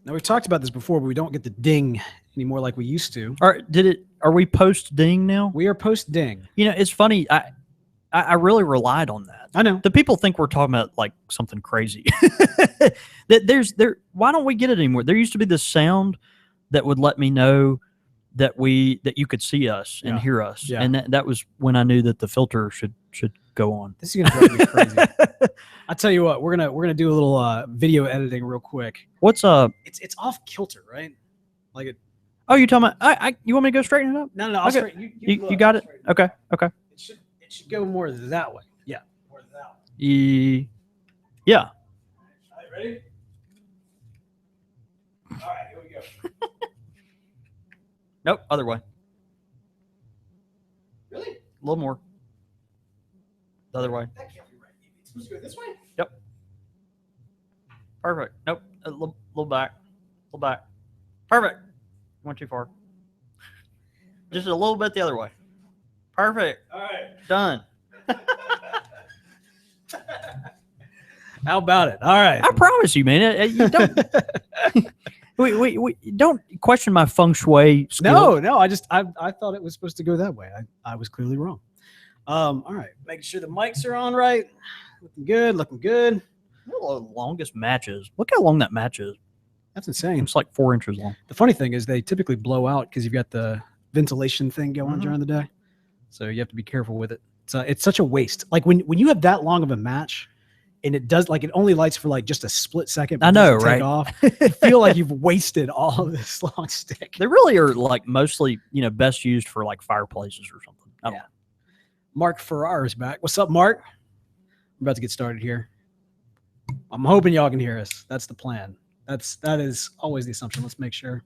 Now we've talked about this before, but we don't get the ding anymore like we used to. Are we post ding now? We are post ding. You know, it's funny. I really relied on that. I know. The people think we're talking about like something crazy. Why don't we get it anymore? There used to be this sound that would let me know that you could see us and hear us, and that was when I knew that the filter should go on. This is gonna drive me crazy. I tell you what, we're gonna do a little video editing real quick. What's It's off kilter, right? Like it. Oh, you talking about? You want me to go straighten it up? No. I'll Okay. straighten. You got it. Okay. It should go more that way. Yeah. More that way. Yeah. All right, ready? All right, here we go. Nope. Other way. Really? A little more. The other way. That can't be right. It's supposed to go this way? Yep. Perfect. Nope. A little back. A little back. Perfect. Went too far. Just a little bit the other way. Perfect. All right. Done. How about it? All right. I promise you, man. You don't. we don't question my feng shui skill. No. I thought it was supposed to go that way. I was clearly wrong. All right. Making sure the mics are on right. Looking good. The longest matches. Look how long that match is. That's insane. It's like 4 inches long. The funny thing is they typically blow out because you've got the ventilation thing going during the day. So you have to be careful with it. It's such a waste. Like when you have that long of a match and it does like it only lights for like just a split second. I know, right? Take off. You feel like you've wasted all of this long stick. They really are like mostly, best used for like fireplaces or something. I don't know. Mark Farrar is back. What's up, Mark? We're about to get started here. I'm hoping y'all can hear us. That's the plan. That is always the assumption. Let's make sure.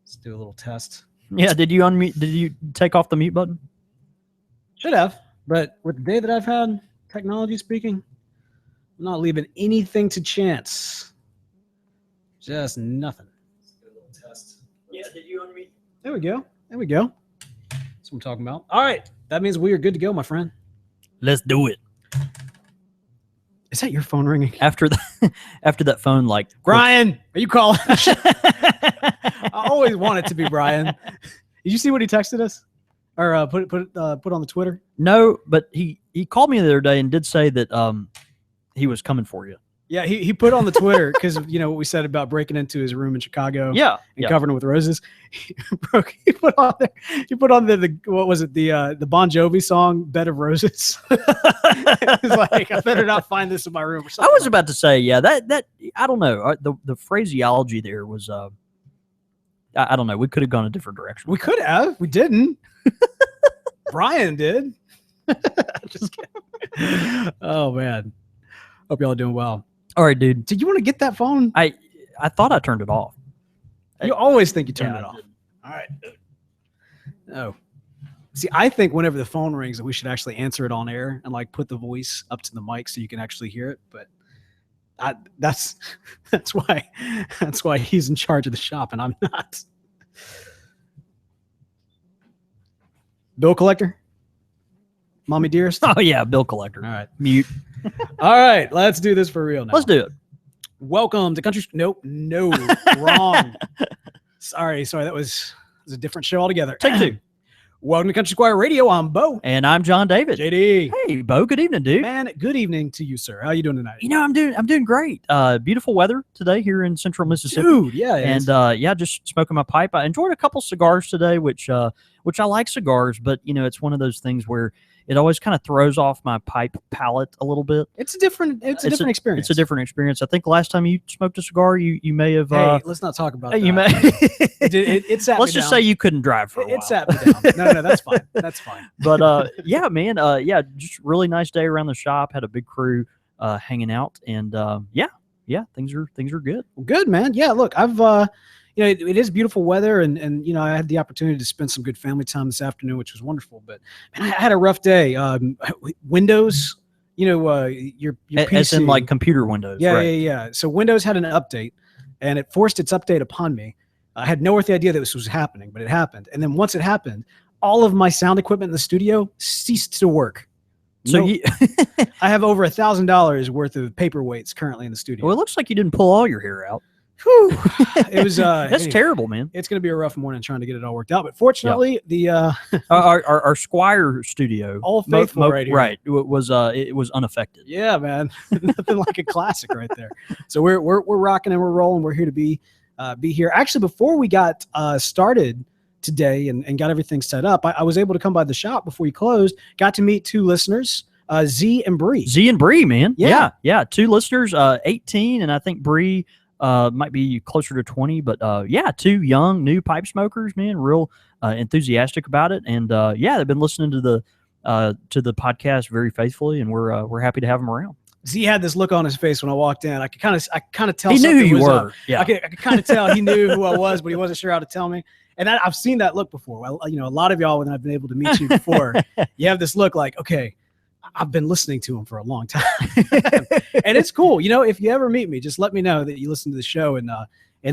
Let's do a little test. Yeah. Did you unmute? Did you take off the mute button? Should have, but with the day that I've had, technology speaking, I'm not leaving anything to chance. Just nothing. Let's do a little test. Yeah. Did you unmute? There we go. That's what I'm talking about. All right. That means we are good to go, my friend. Let's do it. Is that your phone ringing? After that phone, like Brian, are you calling? I always want it to be Brian. Did you see what he texted us, or put on the Twitter? No, but he called me the other day and did say that he was coming for you. Yeah, he put on the Twitter because what we said about breaking into his room in Chicago. Yeah, and covering it with roses. He put on there. He put on the what was it, the Bon Jovi song "Bed of Roses." It's like I better not find this in my room or something. I was about to say, that I don't know. The phraseology there was I don't know. We could have gone a different direction. We could have. We didn't. Brian did. Just kidding. Oh man. Hope y'all are doing well. All right, dude. Did you want to get that phone? I thought I turned it off. You always think you turned it off. All right. Oh. See, I think whenever the phone rings that we should actually answer it on air and like put the voice up to the mic so you can actually hear it. But that's why he's in charge of the shop and I'm not. Bill collector? Mommy dearest? Oh yeah, bill collector. All right. Mute. All right, let's do this for real now. Let's do it. Welcome to Country. Nope, no, wrong. Sorry, that was a different show altogether. Take two. Welcome to Country Squire Radio. I'm Bo. And I'm John David. JD. Hey, Bo. Good evening, dude. Man, good evening to you, sir. How you doing tonight? I'm doing great. Beautiful weather today here in Central Mississippi. Dude, yeah. And just smoking my pipe. I enjoyed a couple cigars today, which I like cigars, but it's one of those things where it always kind of throws off my pipe palate a little bit. It's a different experience. It's a different experience. I think last time you smoked a cigar, you may have. Hey, let's not talk about that. You may. It sat Let's me just down. say you couldn't drive for a while. It sat me down. No, that's fine. That's fine. But yeah, man. Just really nice day around the shop. Had a big crew hanging out, and yeah, things are good. Well, good, man. Yeah, look, I've it is beautiful weather, and I had the opportunity to spend some good family time this afternoon, which was wonderful. But man, I had a rough day. Windows, your PC. As in like computer Windows. Yeah, right? yeah. So Windows had an update, and it forced its update upon me. I had no earthly idea that this was happening, but it happened. And then once it happened, all of my sound equipment in the studio ceased to work. So I have over $1,000 worth of paperweights currently in the studio. Well, it looks like you didn't pull all your hair out. Whew. It was that's terrible, man. It's going to be a rough morning trying to get it all worked out, but fortunately, the our Squire studio, all faithful right here, right, it was unaffected. Yeah, man, nothing like a classic right there. So we're rocking and we're rolling. We're here to be here. Actually, before we got started today and got everything set up, I was able to come by the shop before you closed. Got to meet two listeners. Z and Brier. Z and Brier, man. Yeah. Two listeners, 18, and I think Brier might be closer to 20, but two young new pipe smokers, man, real enthusiastic about it, and they've been listening to the podcast very faithfully, and we're happy to have them around. Z had this look on his face when I walked in. I could kind of tell he knew who you were. Yeah, I could kind of tell he knew who I was, but he wasn't sure how to tell me. And I've seen that look before. Well, a lot of y'all, when I've been able to meet you before, you have this look like, okay, I've been listening to him for a long time. And it's cool. If you ever meet me, just let me know that you listen to the show, and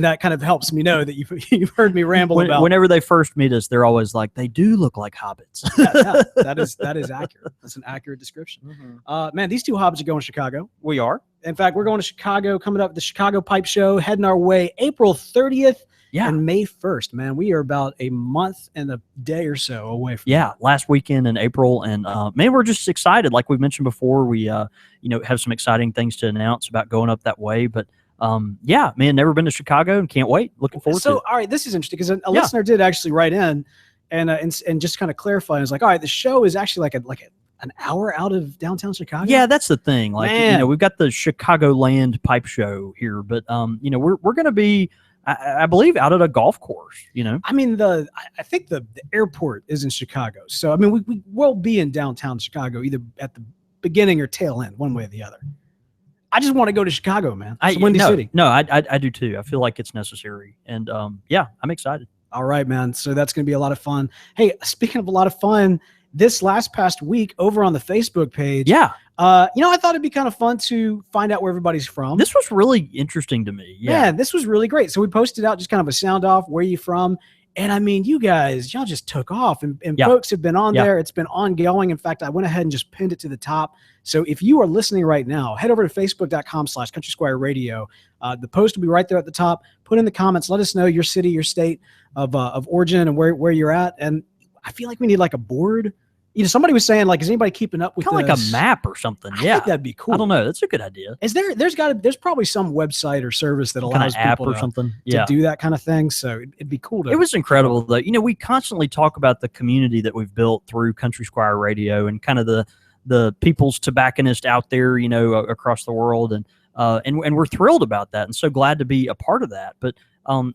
that kind of helps me know that you've heard me ramble about. Whenever they first meet us, they're always like, they do look like hobbits. That is accurate. That's an accurate description. Mm-hmm. Man, these two hobbits are going to Chicago. We are. In fact, we're going to Chicago, coming up, the Chicago Pipe Show, heading our way April 30th. Yeah. And May 1st, man, we are about a month and a day or so away from that. Last weekend in April. And man, we're just excited. Like we mentioned before, we have some exciting things to announce about going up that way. But man, never been to Chicago and can't wait. Looking forward to it. So, all right, this is interesting because a listener did actually write in and just kind of clarify. It's like, all right, the show is actually like an hour out of downtown Chicago. Yeah, that's the thing. Like, we've got the Chicagoland Pipe Show here, but we're going to be, I believe, out at a golf course. I mean, I think the airport is in Chicago, so I mean, we will be in downtown Chicago either at the beginning or tail end, one way or the other. I just want to go to Chicago, man. It's Windy City. No, I do too. I feel like it's necessary, and I'm excited. All right, man. So that's going to be a lot of fun. Hey, speaking of a lot of fun, this past week over on the Facebook page. I thought it'd be kind of fun to find out where everybody's from. This was really interesting to me. Yeah, this was really great. So we posted out just kind of a sound off, where you from. And I mean, y'all just took off, and folks have been on there. It's been ongoing. In fact, I went ahead and just pinned it to the top. So if you are listening right now, head over to facebook.com/Country Squire Radio. The post will be right there at the top. Put in the comments. Let us know your city, your state of origin, and where you're at. And I feel like we need like a board. Somebody was saying, like, is anybody keeping up with kind of like a map or something? I think that'd be cool. I don't know. That's a good idea. Is there's probably some website or service that allows app people or something to do that kind of thing. So it'd be cool to. It was incredible though. We constantly talk about the community that we've built through Country Squire Radio and kind of the people's tobacconist out there, across the world, and we're thrilled about that and so glad to be a part of that. But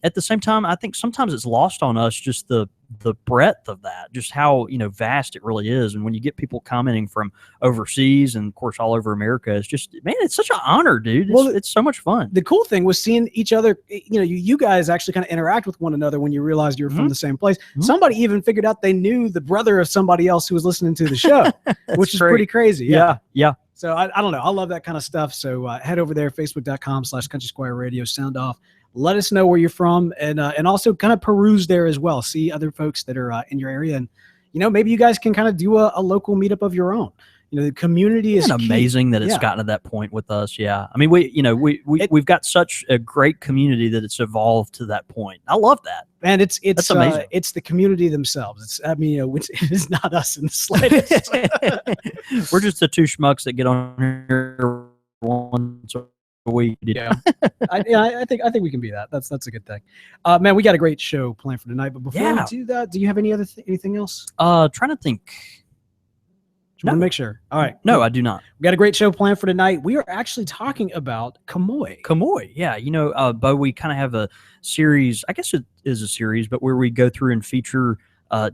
at the same time, I think sometimes it's lost on us just the breadth of that, just how vast it really is. And when you get people commenting from overseas and of course all over America, it's just, man, it's such an honor, dude. It's so much fun. The cool thing was seeing each other. You guys actually kind of interact with one another when you realized you were from the same place. Somebody even figured out they knew the brother of somebody else who was listening to the show, which is pretty crazy. Yeah. So I don't know. I love that kind of stuff. So head over there, facebook.com/Country Squire Radio, sound off. Let us know where you're from, and also kind of peruse there as well. See other folks that are in your area, and maybe you guys can kind of do a local meetup of your own. The community is amazing that it's gotten to that point with us. Yeah, I mean we've got such a great community that it's evolved to that point. I love that, and it's amazing. It's the community themselves. It is not us in the slightest. We're just the two schmucks that get on here once a week. I think we can be that. That's a good thing. Man, we got a great show planned for tonight. But before we do that, do you have anything else? Trying to think. I want to make sure. All right. No, I do not. We got a great show planned for tonight. We are actually talking about Comoy. Comoy, yeah. Bo, we kind of have a series. I guess it is a series, but where we go through and feature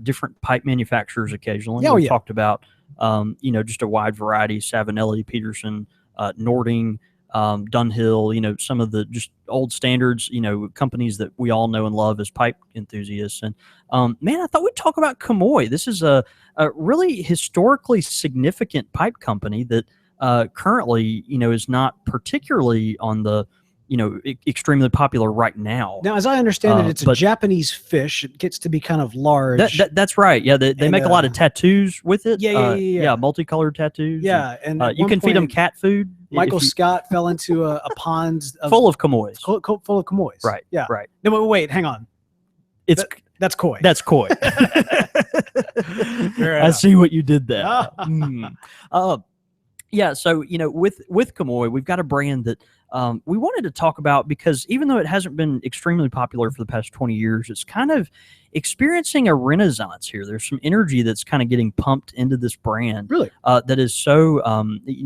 different pipe manufacturers occasionally. We talked about, just a wide variety: Savinelli, Peterson, Nording, Dunhill, some of the just old standards, companies that we all know and love as pipe enthusiasts. And man, I thought we'd talk about Comoy. This is a really historically significant pipe company that currently, is not particularly on the extremely popular right now. Now, as I understand it, it's a but Japanese fish. It gets to be kind of large. That's right. Yeah, they make a lot of tattoos with it. Yeah, multicolored tattoos. Yeah, and you can feed them cat food. Michael Scott fell into a pond full of Comoys. Full of Comoys. Right. Yeah. Right. No, wait, hang on. That's koi. That's koi. I see what you did there. Yeah. So, with Comoy, we've got a brand that we wanted to talk about because even though it hasn't been extremely popular for the past 20 years, it's kind of experiencing a renaissance here. There's some energy that's kind of getting pumped into this brand. Really? That is so,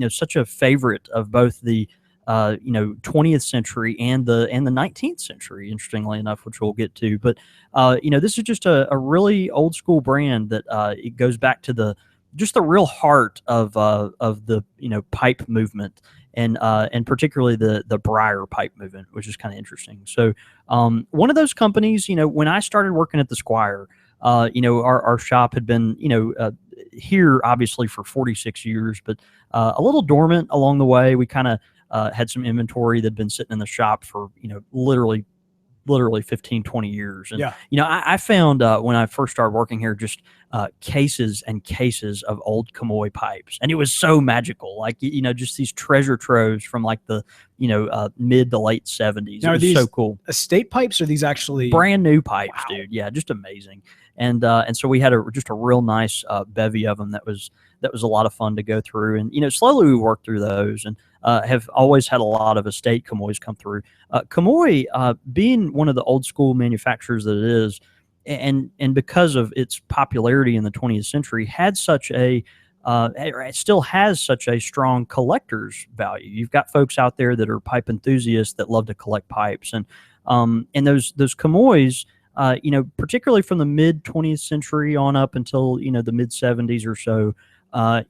such a favorite of both the 20th century and the 19th century, interestingly enough, which we'll get to. But this is just a really old school brand that it goes back to the real heart of the pipe movement, and particularly the Brier pipe movement, which is kind of interesting. So one of those companies, when I started working at the Squire, our shop had been here obviously for 46 years, but a little dormant along the way. We kind of had some inventory that had been sitting in the shop for, literally 15, 20 years. And, I found when I first started working here, just cases and cases of old Comoy pipes. And it was so magical. Like, just these treasure troves from like the, mid to late 70s. Now, it was so cool. Estate pipes, or these actually brand new pipes, wow. Dude? Yeah, just amazing. And so we had just a real nice bevy of them that was a lot of fun to go through. And, slowly we worked through those and have always had a lot of estate Comoys come through. Comoy, being one of the old school manufacturers that it is, and because of its popularity in the 20th century, had such a it still has such a strong collector's value. You've got folks out there that are pipe enthusiasts that love to collect pipes, and those Comoys, particularly from the mid 20th century on up until the mid 70s or so, are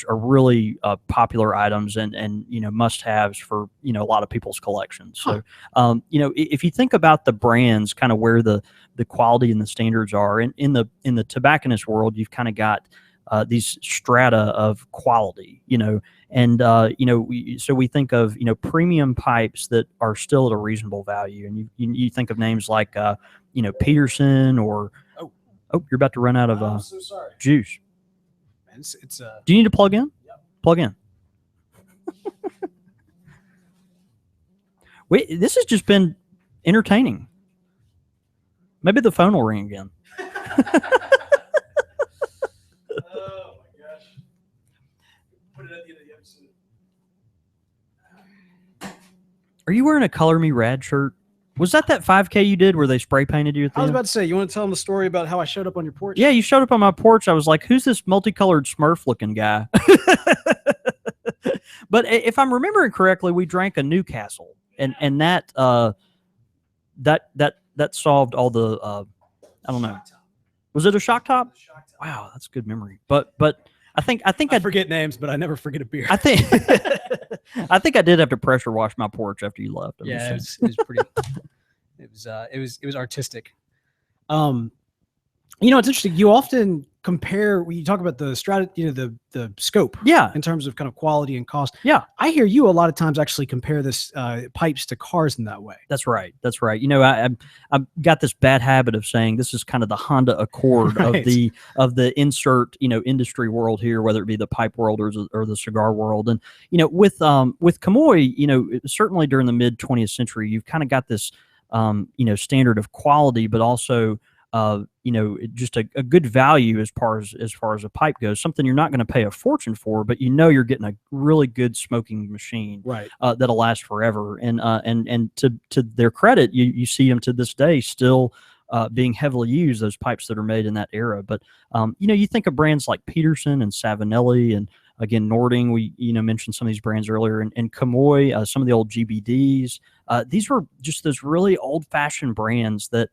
really popular items and must-haves for a lot of people's collections. So if you think about the brands, kind of where the quality and the standards are in the tobacconist world, you've kind of got these strata of quality, so we think of premium pipes that are still at a reasonable value, and you think of names like Peterson or you're about to run out of I'm so sorry. Juice. It's Do you need to plug in? Yep. Plug in. Wait, this has just been entertaining. Maybe the phone will ring again. Oh my gosh. Put it at the end of the episode. Are you wearing a Color Me Rad shirt? Was that 5K you did where they spray painted you at the I was end? about to say, you want to tell them the story about how I showed up on your porch? Yeah, you showed up on my porch. I was like, who's this multicolored Smurf looking guy? But if I'm remembering correctly, we drank a Newcastle, and that solved all the I don't know. Was it a shock top? Wow, that's good memory. But I think I forget names, but I never forget a beer. I think I think I did have to pressure wash my porch after you left. Yeah, it was pretty. It was artistic. It's interesting. You often compare when you talk about the strategy, the scope. Yeah. In terms of kind of quality and cost. Yeah. I hear you a lot of times actually compare this pipes to cars in that way. That's right. That's right. I've got this bad habit of saying this is kind of the Honda Accord right. of the insert industry world here, whether it be the pipe world or the cigar world. And with Comoy, certainly during the mid 20th century, you've kind of got this standard of quality, but also just a good value as far as a pipe goes, something you're not going to pay a fortune for, but you're getting a really good smoking machine, right? That'll last forever. And to their credit, you see them to this day still being heavily used, those pipes that are made in that era. But you think of brands like Peterson and Savinelli, and again Nording. We mentioned some of these brands earlier, and Comoy, some of the old GBDs. These were just those really old-fashioned brands that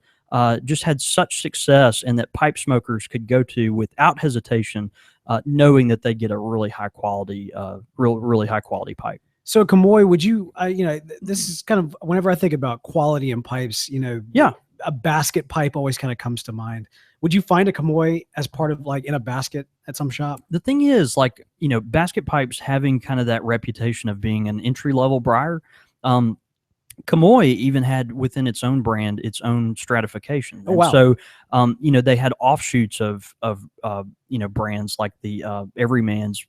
just had such success, and that pipe smokers could go to without hesitation, knowing that they get a really high quality, really high quality pipe. So Comoy, would you, this is kind of, whenever I think about quality in pipes, yeah, a basket pipe always kind of comes to mind. Would you find a Comoy as part of in a basket at some shop? The thing is, basket pipes having kind of that reputation of being an entry level Brier. Comoy even had within its own brand its own stratification. Oh, wow. So, they had offshoots of brands like the Everyman's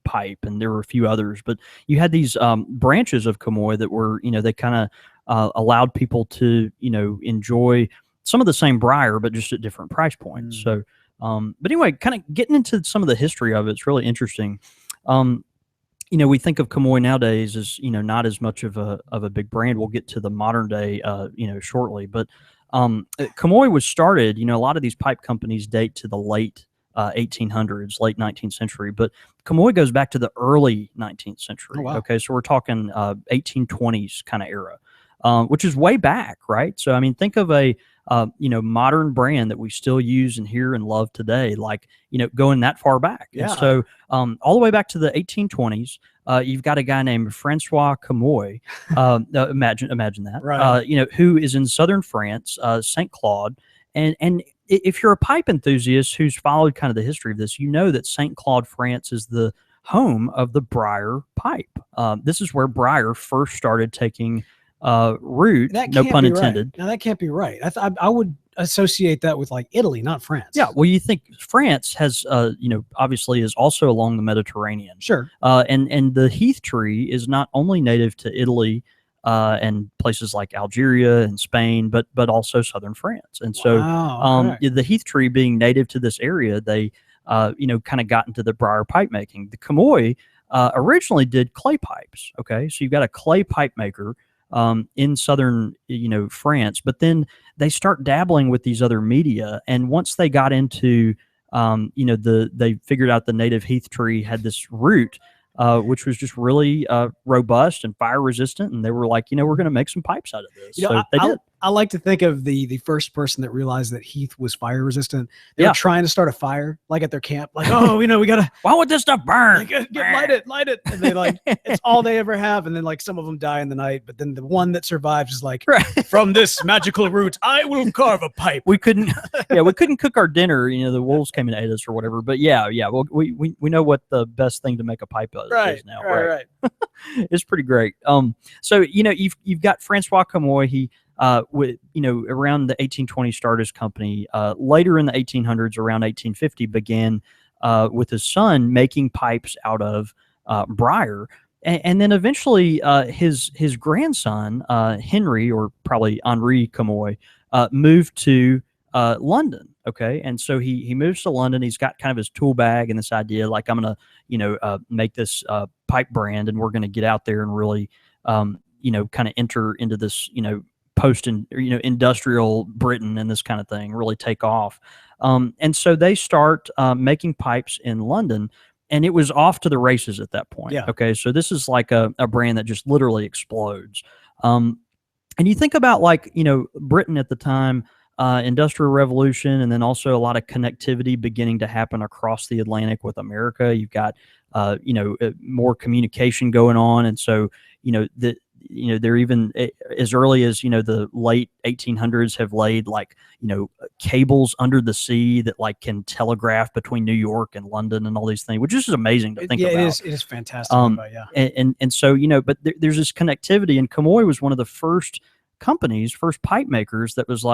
pipe, and there were a few others. But you had these branches of Comoy that were, they kind of allowed people to, enjoy some of the same Brier, but just at different price points. So, but anyway, kind of getting into some of the history of it's really interesting. We think of Comoy nowadays as, not as much of a big brand. We'll get to the modern day, shortly. But Comoy was started, a lot of these pipe companies date to the late 1800s, late 19th century. But Comoy goes back to the early 19th century. Oh, wow. Okay, so we're talking 1820s kind of era, which is way back, right? So, I mean, think of a modern brand that we still use and hear and love today, like, going that far back. Yeah. And so all the way back to the 1820s, you've got a guy named Francois Comoy. Imagine that, right. Who is in southern France, St. Claude. And if you're a pipe enthusiast who's followed kind of the history of this, you know that St. Claude, France is the home of the Brier pipe. This is where Brier first started taking root, no pun intended. Right. Now that can't be right. I would associate that with like Italy, not France. Yeah, well, you think France has, obviously is also along the Mediterranean. Sure. And the heath tree is not only native to Italy and places like Algeria and Spain, but also southern France. And so, the heath tree being native to this area, they, kind of got into the Brier pipe making. The Comoy originally did clay pipes. Okay, so you've got a clay pipe maker in southern, France, but then they start dabbling with these other media. And once they got into, they figured out the native heath tree had this root, which was just really robust and fire resistant. And they were like, we're going to make some pipes out of this. So they did. I like to think of the first person that realized that heath was fire resistant. They were trying to start a fire, like at their camp, like, oh, we gotta. Why would this stuff burn? Light it. And they it's all they ever have. And then some of them die in the night, but then the one that survives is like, from this magical root, I will carve a pipe. We couldn't cook our dinner. The wolves came and ate us or whatever. But well, we know what the best thing to make a pipe is now. Right. It's pretty great. So you've got Francois Comoy. He around the 1820s started his company. Later in the 1800s, around 1850, began with his son making pipes out of Brier. And then eventually his grandson, Henry, or probably Henri Comoy, moved to London. Okay. And so he moves to London. He's got kind of his tool bag and this idea, like, I'm going to, make this pipe brand, and we're going to get out there and really, kind of enter into this, industrial Britain and this kind of thing, really take off. And so they start making pipes in London, and it was off to the races at that point. Yeah. Okay. So this is like a brand that just literally explodes. And you think about Britain at the time, Industrial Revolution, and then also a lot of connectivity beginning to happen across the Atlantic with America. You've got, more communication going on. And so, they're even as early as, the late 1800s have laid cables under the sea that can telegraph between New York and London and all these things, which is amazing to think about. It is fantastic. And so, but there's this connectivity, and Comoy was one of the first pipe makers that was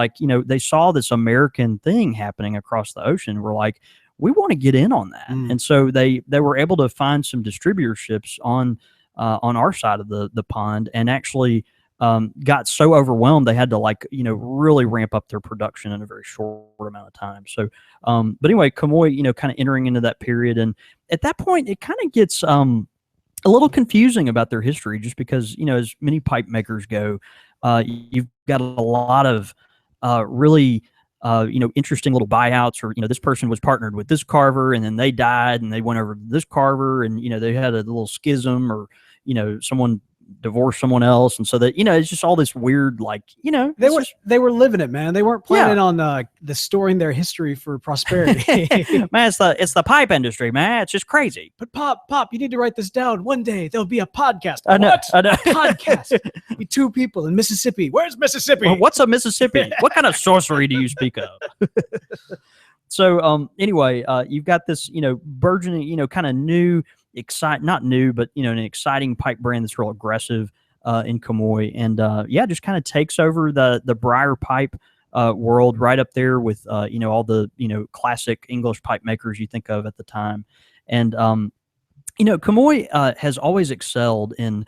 they saw this American thing happening across the ocean. We're like, we want to get in on that. And so they were able to find some distributorships on our side of the pond, and actually got so overwhelmed they had to really ramp up their production in a very short amount of time. So, but anyway, Comoy, kind of entering into that period, and at that point it kind of gets a little confusing about their history, just because as many pipe makers go, you've got a lot of really interesting little buyouts, or this person was partnered with this carver and then they died and they went over to this carver, and they had a little schism, or someone divorced someone else, and so that it's just all this weird they were living it, man. They weren't planning on the storing their history for prosperity. Man, it's the pipe industry, man. It's just crazy. But Pop, you need to write this down. One day there'll be a podcast. I know. A podcast. Be two people in Mississippi. Where's Mississippi? Well, what's a Mississippi? What kind of sorcery do you speak of? So anyway, you've got this burgeoning kind of new, not new, but an exciting pipe brand that's real aggressive. in Comoy, and yeah, just kind of takes over the Brier pipe world, right up there with all the classic English pipe makers you think of at the time. And Comoy has always excelled in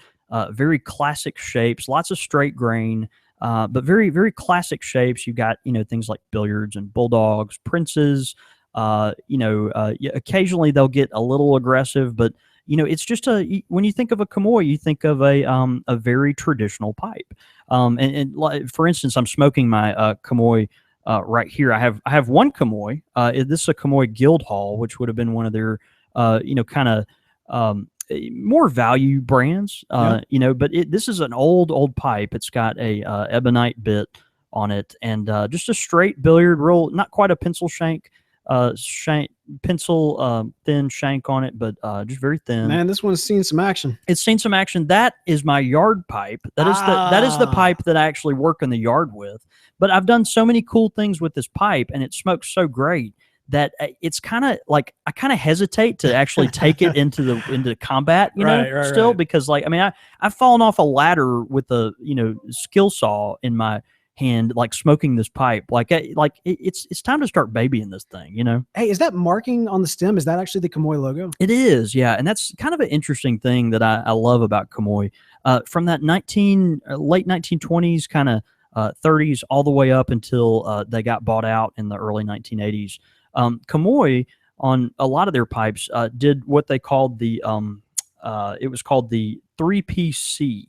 very classic shapes, lots of straight grain, but very, very classic shapes. You've got, things like billiards and bulldogs, princes. Occasionally they'll get a little aggressive, but it's just when you think of a Comoy, you think of a very traditional pipe. For instance, I'm smoking my Comoy right here. I have one Comoy. This is a Comoy Guildhall, which would have been one of their kind of more value brands, but this is an old pipe. It's got a ebonite bit on it, and just a straight billiard, real, not quite a pencil shank, thin shank on it, but just very thin. Man, this one's seen some action. It's seen some action. That is my yard pipe. That is the pipe that I actually work in the yard with. But I've done so many cool things with this pipe, and it smokes so great that it's kind of like I kind of hesitate to actually take it into combat, right. Because I've fallen off a ladder with a skill saw in my hand, like smoking this pipe. It's time to start babying this thing. Hey, is that marking on the stem? Is that actually the Comoy logo? It is, yeah, and that's kind of an interesting thing that I love about Comoy. From that late 1920s, kind of 30s, all the way up until they got bought out in the early 1980s. Comoy, on a lot of their pipes, did what they called it was called the 3-piece C.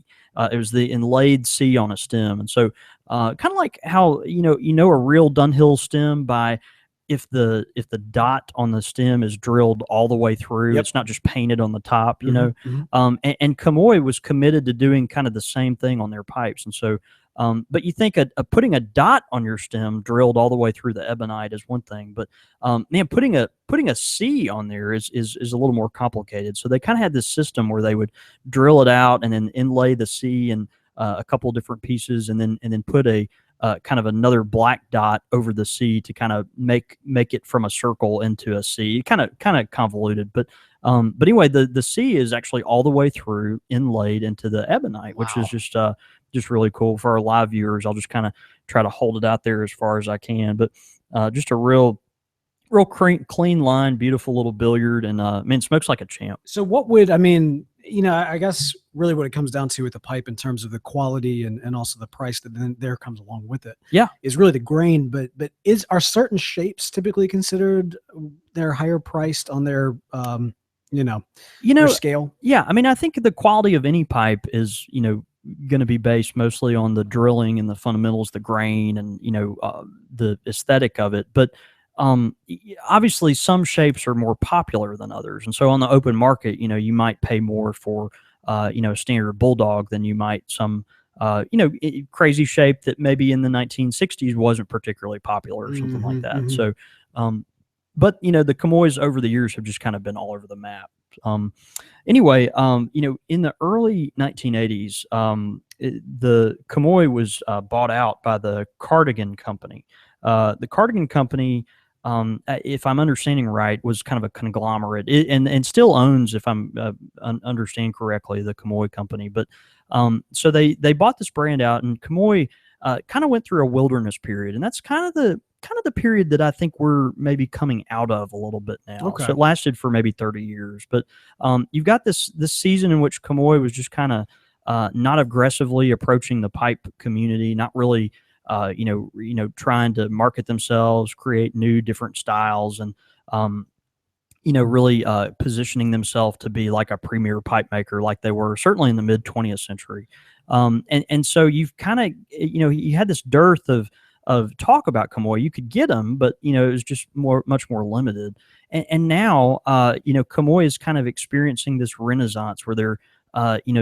It was the inlaid C on a stem. And so kind of like how a real Dunhill stem by if the dot on the stem is drilled all the way through. Yep. It's not just painted on the top, Mm-hmm. And Comoy was committed to doing kind of the same thing on their pipes. And so but you think putting a dot on your stem drilled all the way through the ebonite is one thing, but man, putting a C on there is a little more complicated. So they kind of had this system where they would drill it out and then inlay the C in a couple of different pieces, and then put a kind of another black dot over the C to kind of make it from a circle into a C. Kind of convoluted, but anyway, the C is actually all the way through inlaid into the ebonite, which is just really cool for our live viewers. I'll just kind of try to hold it out there as far as I can, but just a real clean line, beautiful little billiard, and it smokes like a champ. So what would, I guess really what it comes down to with the pipe in terms of the quality and also the price that then there comes along with it. Yeah. Is really the grain, but are certain shapes typically considered they're higher priced on their their scale? Yeah. I think the quality of any pipe is, going to be based mostly on the drilling and the fundamentals, the grain, and the aesthetic of it. But obviously some shapes are more popular than others, and so on the open market, you might pay more for a standard bulldog than you might some crazy shape that maybe in the 1960s wasn't particularly popular or something like that. So but the Comoys over the years have just kind of been all over the map. Anyway, in the early 1980s, the Comoy was bought out by the Cardigan Company. The Cardigan Company, if I'm understanding right, was kind of a conglomerate and still owns, if I'm understand correctly, the Comoy Company. But so they bought this brand out, and Comoy kind of went through a wilderness period, and that's kind of the period that I think we're maybe coming out of a little bit now. Okay. So it lasted for maybe 30 years. But you've got this season in which Comoy was just kind of not aggressively approaching the pipe community, not really trying to market themselves, create new different styles, and really positioning themselves to be like a premier pipe maker like they were certainly in the mid 20th century. And so you've kind of you had this dearth of talk about Comoy. You could get them, but it was just much more limited. And now Comoy is kind of experiencing this renaissance where they're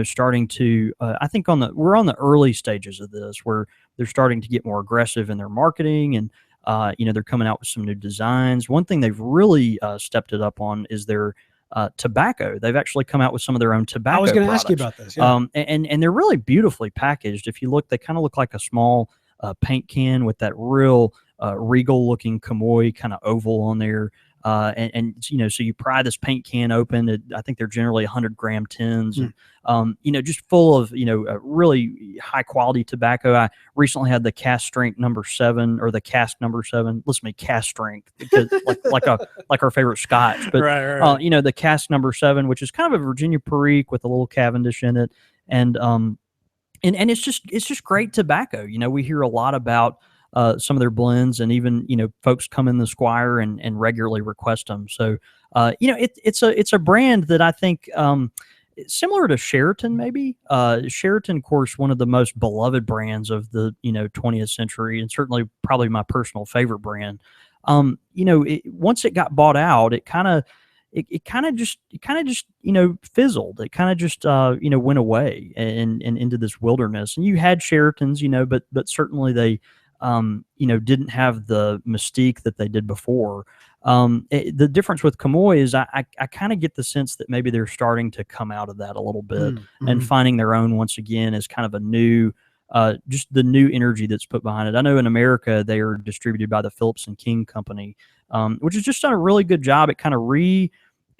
starting to I think we're on the early stages of this, where they're starting to get more aggressive in their marketing, and they're coming out with some new designs. One thing they've really stepped it up on is their tobacco. They've actually come out with some of their own tobacco. I was going to ask you about this. Yeah. And they're really beautifully packaged. If you look, they kind of look like a small paint can with that real regal looking Comoy kind of oval on there. and so you pry this paint can open. I think they're generally 100-gram tins, and just full of really high quality tobacco. I recently had the cask strength number 7 or the cask number 7. Listen to me, cask strength, because like our favorite Scotch, but right. the cask number 7, which is kind of a Virginia Perique with a little Cavendish in it, and it's just great tobacco. We hear a lot about some of their blends, and even folks come in the Squire and regularly request them. So it's a brand that I think similar to Sheraton, maybe. Sheraton, of course, one of the most beloved brands of the 20th century, and certainly probably my personal favorite brand. Once it got bought out, it kind of just fizzled. It kind of just went away and into this wilderness. And you had Sheratons, but certainly they didn't have the mystique that they did before. The difference with Comoy is I kind of get the sense that maybe they're starting to come out of that a little bit and finding their own once again as kind of a new, just the new energy that's put behind it. I know in America they are distributed by the Phillips and King Company, which has just done a really good job at kind of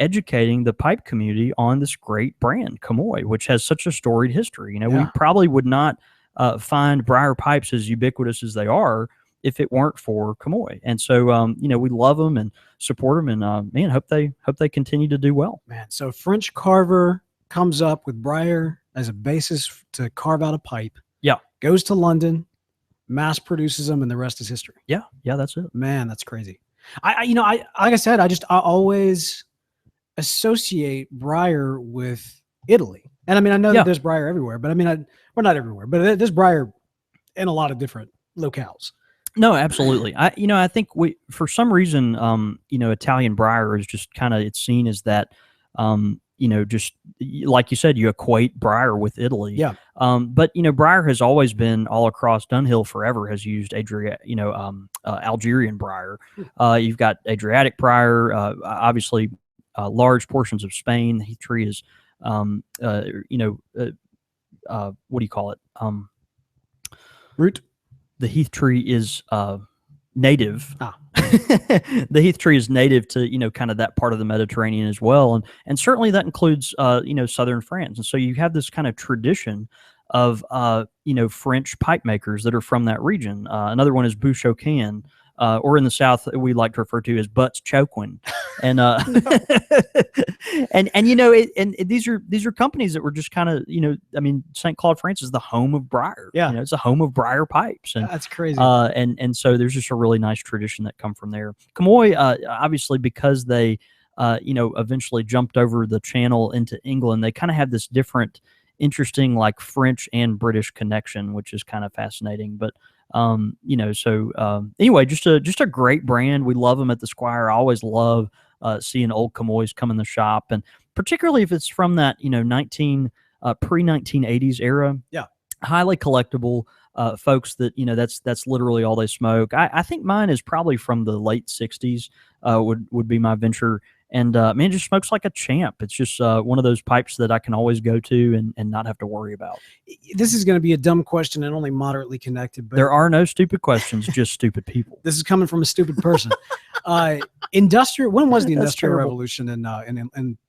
educating the pipe community on this great brand, Comoy, which has such a storied history. We probably would not find Brier pipes as ubiquitous as they are if it weren't for Comoy. And so, we love them and support them, and man, hope they continue to do well. Man, so French carver comes up with Brier as a basis to carve out a pipe. Yeah, goes to London, mass produces them, and the rest is history. Yeah, that's it. Man, that's crazy. I like I said, I always associate Brier with Italy. And I mean, I know that there's Brier everywhere, but I mean, we're not everywhere, but there's Brier in a lot of different locales. No, absolutely. I think for some reason, Italian Brier is just kind of, it's seen as that, just like you said, you equate Brier with Italy. Yeah. But Brier has always been all across. Dunhill forever has used Algerian Brier. You've got Adriatic Brier, obviously, large portions of Spain. The heath tree is, what do you call it? Root. The heath tree is native. The heath tree is native to kind of that part of the Mediterranean as well, and certainly that includes southern France. And so you have this kind of tradition of French pipe makers that are from that region. Another one is Bouchocan, or in the South we like to refer to as Butts Choquin, and and these are companies that were just kind of St. Claude, France is the home of Brier. Yeah, it's a home of Brier pipes, and that's crazy. And so there's just a really nice tradition that come from there. Comoy, obviously, because they eventually jumped over the channel into England, they kind of have this different, interesting, like French and British connection, which is kind of fascinating. But anyway, just a great brand. We love them at the Squire. I always love seeing old Comoys come in the shop, and particularly if it's from that pre-1980s era. Yeah, highly collectible. Folks that that's literally all they smoke. I think mine is probably from the late 60s. Would be my venture. And man, just smokes like a champ. It's just one of those pipes that I can always go to and not have to worry about. This is going to be a dumb question and only moderately connected. But there are no stupid questions, just stupid people. This is coming from a stupid person. When was the Industrial Revolution in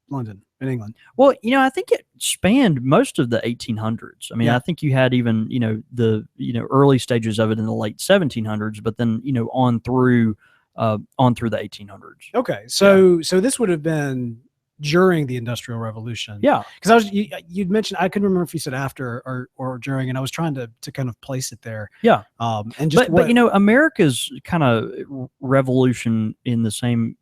London, in England? Well, I think it spanned most of the 1800s. I mean, I think you had even the early stages of it in the late 1700s, but then on through the 1800s. Okay, so this would have been during the Industrial Revolution. Yeah, because you'd mentioned, I couldn't remember if you said after or during, and I was trying to kind of place it there. Yeah, and just but America's kind of revolution in the same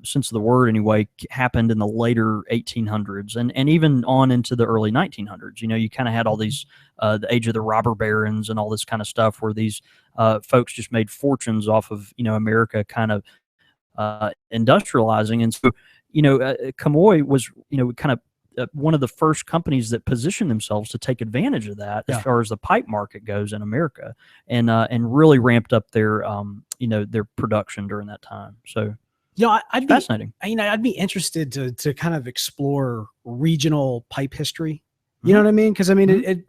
sense of the word anyway happened in the later 1800s and even on into the early 1900s. You kind of had all these the age of the robber barons and all this kind of stuff where these folks just made fortunes off of America kind of industrializing. And so Comoy was kind of one of the first companies that positioned themselves to take advantage of that as far as the pipe market goes in America, and really ramped up their their production during that time. So I'd be fascinating. I'd be interested to kind of explore regional pipe history. You know what I mean? Because I mean,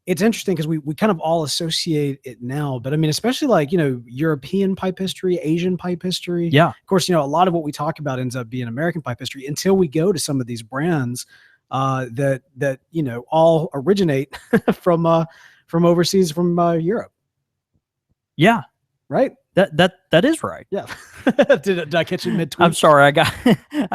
it's interesting because we kind of all associate it now, but I mean, especially like, European pipe history, Asian pipe history. Yeah. Of course, a lot of what we talk about ends up being American pipe history until we go to some of these brands that all originate from overseas, from Europe. Yeah. Right. That is right. Yeah. Did I catch you mid-tweet? I'm sorry, I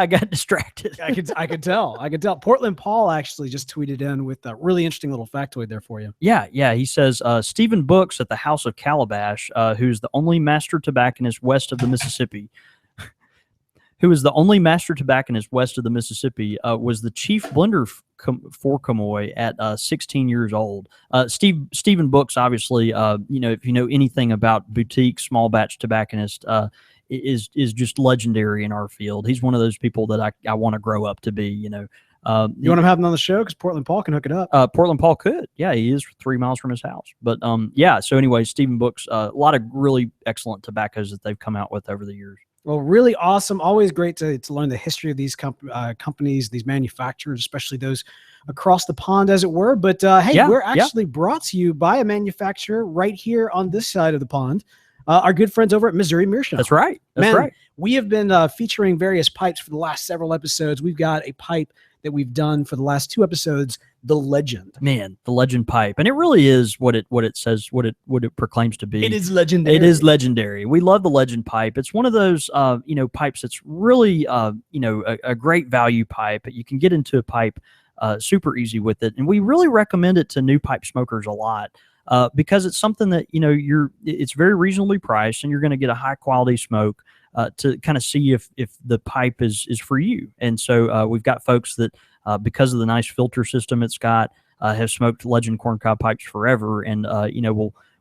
got distracted. I could tell. Portland Paul actually just tweeted in with a really interesting little factoid there for you. Yeah. He says Stephen Books at the House of Calabash, who's the only master tobacconist west of the Mississippi. Was the chief blender for Comoy at 16 years old. Stephen Books, obviously, if you know anything about boutique small batch tobacconist, is just legendary in our field. He's one of those people that I want to grow up to be. You want to have him on the show because Portland Paul can hook it up. Portland Paul could. Yeah, he is 3 miles from his house. But so anyway, Stephen Books, a lot of really excellent tobaccos that they've come out with over the years. Well, really awesome. Always great to learn the history of these companies, these manufacturers, especially those across the pond, as it were. But we're actually brought to you by a manufacturer right here on this side of the pond. Our good friends over at Missouri Meerschaum. That's right. We have been featuring various pipes for the last several episodes. We've got a pipe that we've done for the last 2 episodes, the Legend. Man, the Legend pipe. And it really is what it says, what it proclaims to be. It is legendary. It is legendary. We love the Legend pipe. It's one of those pipes that's really a great value pipe. You can get into a pipe super easy with it. And we really recommend it to new pipe smokers a lot. Because it's something that it's very reasonably priced, and you're going to get a high quality smoke to kind of see if the pipe is for you. And so we've got folks that because of the nice filter system it's got, have smoked Legend corncob pipes forever, and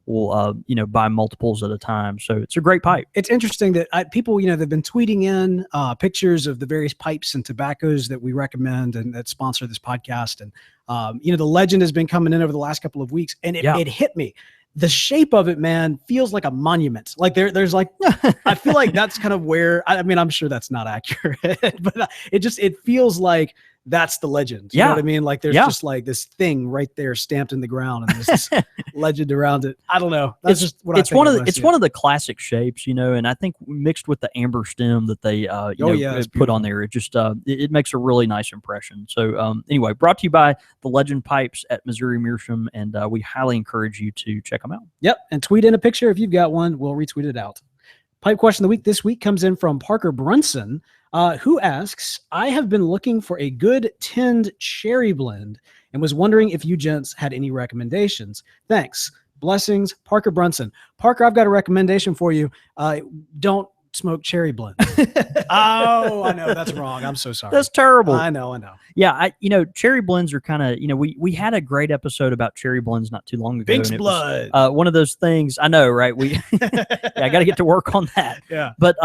we'll buy multiples at a time. So it's a great pipe. It's interesting that people they've been tweeting in pictures of the various pipes and tobaccos that we recommend and that sponsor this podcast. And the Legend has been coming in over the last couple of weeks, and it hit me. The shape of it, man, feels like a monument. Like there's like, I feel like that's kind of where, I'm sure that's not accurate, but it feels like that's the Legend. You know what I mean? Like there's just like this thing right there stamped in the ground, and there's this legend around it. I don't know. That's just what it's one of the classic shapes, and I think mixed with the amber stem that they put on there, it just it makes a really nice impression. So anyway, brought to you by the Legend pipes at Missouri Meerschaum, and we highly encourage you to check them out. Yep, and tweet in a picture if you've got one. We'll retweet it out. Pipe question of the week this week comes in from Parker Brunson, who asks, I have been looking for a good tinned cherry blend and was wondering if you gents had any recommendations. Thanks. Blessings, Parker Brunson. Parker, I've got a recommendation for you. Don't smoke cherry blend. Oh, I know. That's wrong. I'm so sorry. That's terrible. I know. Yeah, cherry blends are kind of, we had a great episode about cherry blends not too long ago. Binks blood. One of those things. I know, right? I got to get to work on that. Yeah. But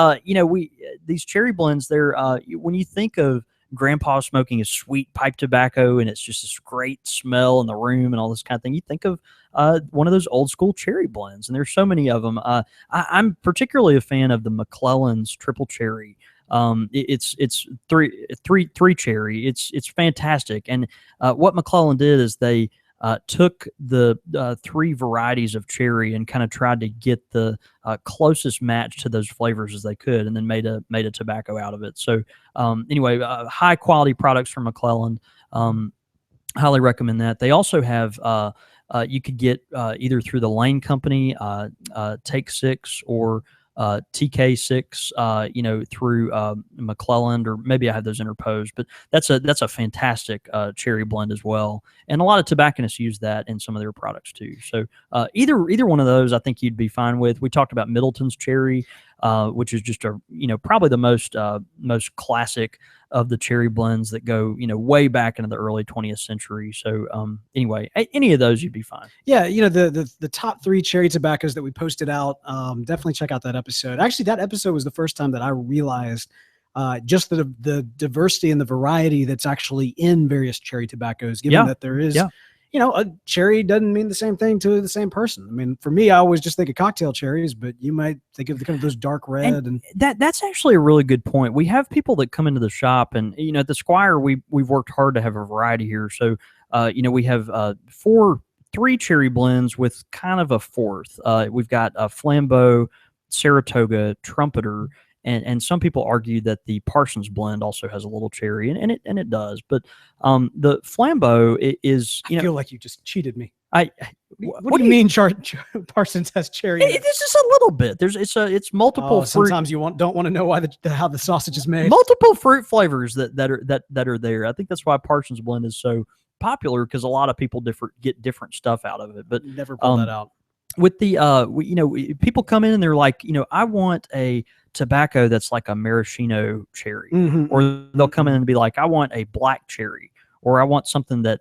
these cherry blends, they're when you think of grandpa smoking a sweet pipe tobacco and it's just this great smell in the room and all this kind of thing, you think of one of those old school cherry blends, and there's so many of them. I'm particularly a fan of the McClellan's triple cherry. It's three cherry. It's fantastic. And what McClellan did is they took the 3 varieties of cherry and kind of tried to get the closest match to those flavors as they could, and then made a tobacco out of it. So anyway, high quality products from McClellan. Highly recommend that. They also have you could get either through the Lane Company, Take 6, or TK6, through McClellan, or maybe I have those interposed, but that's a fantastic cherry blend as well. And a lot of tobacconists use that in some of their products too. So either one of those, I think you'd be fine with. We talked about Middleton's cherry, which is just probably the most classic of the cherry blends that go, way back into the early 20th century. So anyway, any of those you'd be fine. Yeah, the top 3 cherry tobaccos that we posted out, definitely check out that episode. Actually, that episode was the first time that I realized just the diversity and the variety that's actually in various cherry tobaccos, given that there is a cherry doesn't mean the same thing to the same person. I mean, for me, I always just think of cocktail cherries, but you might think of kind of those dark red. And that's actually a really good point. We have people that come into the shop, and at the Squire, we've worked hard to have a variety here. So we have 3 3 cherry blends with kind of a fourth. We've got a Flambeau, Saratoga, Trumpeter, and some people argue that the Parsons blend also has a little cherry, and it does. But the Flambeau is, I feel like you just cheated me. What do you mean Parsons has cherry? It's just a little bit. It's multiple. Sometimes you don't want to know how the sausage is made. Multiple fruit flavors that are there. I think that's why Parsons blend is so popular, because a lot of people get different stuff out of it. But never pull that out. With the people come in and they're like, I want a tobacco that's like a maraschino cherry, or they'll come in and be like, I want a black cherry, or I want something that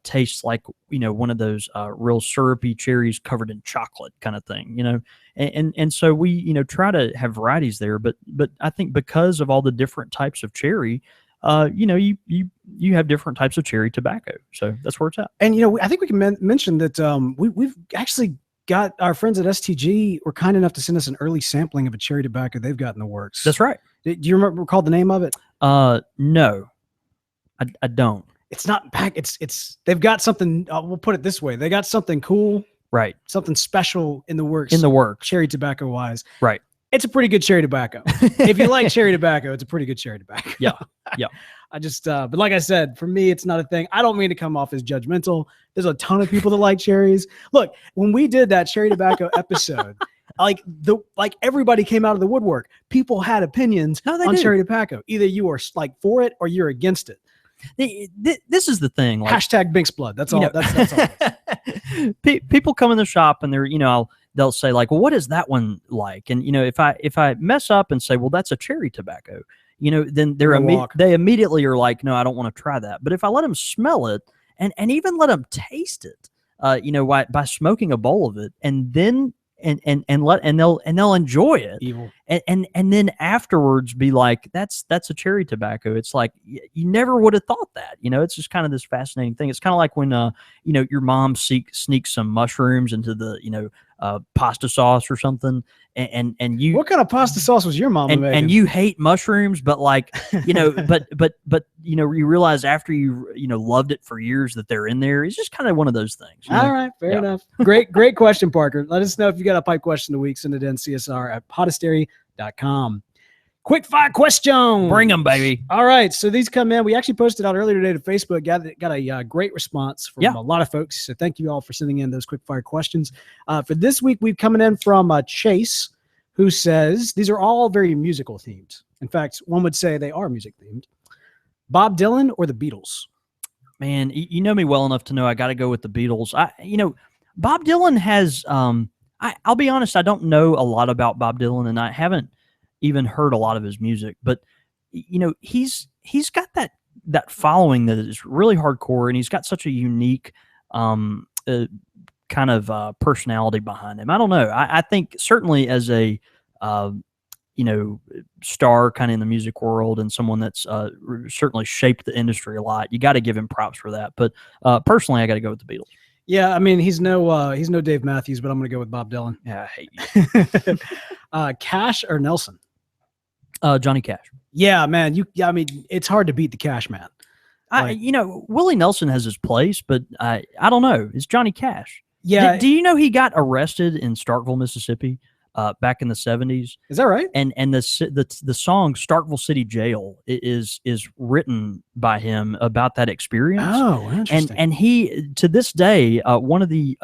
tastes like one of those real syrupy cherries covered in chocolate kind of thing, and so we try to have varieties there, but I think because of all the different types of cherry, you have different types of cherry tobacco, so that's where it's at. And I think we can mention that we've actually got our friends at STG were kind enough to send us an early sampling of a cherry tobacco they've got in the works. That's right. Do you recall the name of it? No, I don't. It's not back. They've got something. We'll put it this way: they got something cool, right? Something special in the works. Cherry tobacco wise, right? It's a pretty good cherry tobacco. If you like cherry tobacco, it's a pretty good cherry tobacco. Yeah. But like I said, for me, it's not a thing. I don't mean to come off as judgmental. There's a ton of people that like cherries. Look, when we did that cherry tobacco episode, like everybody came out of the woodwork. People had opinions on cherry tobacco. Either you are like for it or you're against it. This is the thing. Like, hashtag Binks blood. That's all. That's all. People come in the shop and they'll say like, well, what is that one like? And if I mess up and say, well, that's a cherry tobacco, then they immediately are like, no, I don't want to try that. But if I let them smell it and even let them taste it, by smoking a bowl of it, and then they'll enjoy it. Evil. And then afterwards be like, that's a cherry tobacco. It's like, you never would have thought that, it's just kind of this fascinating thing. It's kind of like when, your mom sneaks some mushrooms into the, pasta sauce or something. And you, what kind of pasta sauce was your mom making? And you hate mushrooms, but like, but you realize after you loved it for years that they're in there. It's just kind of one of those things. All right. Fair enough. Great question, Parker. Let us know if you got a pipe question of the week. Send it in CSR@podastery.com. Quick fire question. Bring them, baby. All right. So these come in. We actually posted out earlier today to Facebook. Got a great response from a lot of folks. So thank you all for sending in those quick fire questions. For this week, we've coming in from Chase, who says these are all very musical themed. In fact, one would say they are music themed. Bob Dylan or the Beatles? Man, you know me well enough to know I got to go with the Beatles. Bob Dylan has. I'll be honest. I don't know a lot about Bob Dylan, and I haven't even heard a lot of his music, but he's got that following that is really hardcore, and he's got such a unique kind of personality behind him. I don't know. I think certainly as a star kind of in the music world and someone that's certainly shaped the industry a lot, you got to give him props for that. But personally, I got to go with the Beatles. Yeah, I mean, he's no Dave Matthews, but I'm going to go with Bob Dylan. Yeah, I hate you. Cash or Nelson? Johnny Cash. Yeah, man. I mean, it's hard to beat the Cash man. Willie Nelson has his place, but I don't know. It's Johnny Cash. Yeah. Do you know he got arrested in Starkville, Mississippi, back in the 70s? Is that right? And the song Starkville City Jail is written by him about that experience. Oh, interesting. And he, to this day, one of the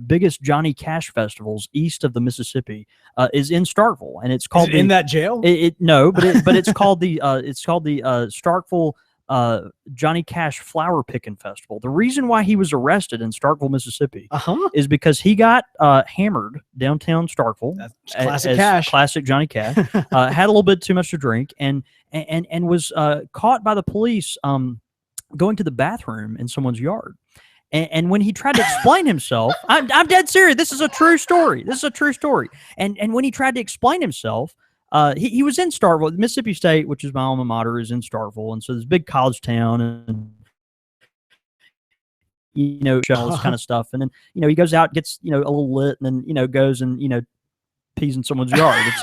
biggest Johnny Cash festivals east of the Mississippi is in Starkville, and it's called in that jail. No, but it's called the Starkville Johnny Cash Flower Picking Festival. The reason why he was arrested in Starkville, Mississippi, is because he got hammered downtown Starkville. That's classic Cash. Classic Johnny Cash. Had a little bit too much to drink and was caught by the police going to the bathroom in someone's yard. And when he tried to explain himself, I'm dead serious. This is a true story. And when he tried to explain himself, he was in Starkville. Mississippi State, which is my alma mater, is in Starkville, and so this big college town, and all this kind of stuff. And then he goes out, gets a little lit, and then goes and pees in someone's yard. And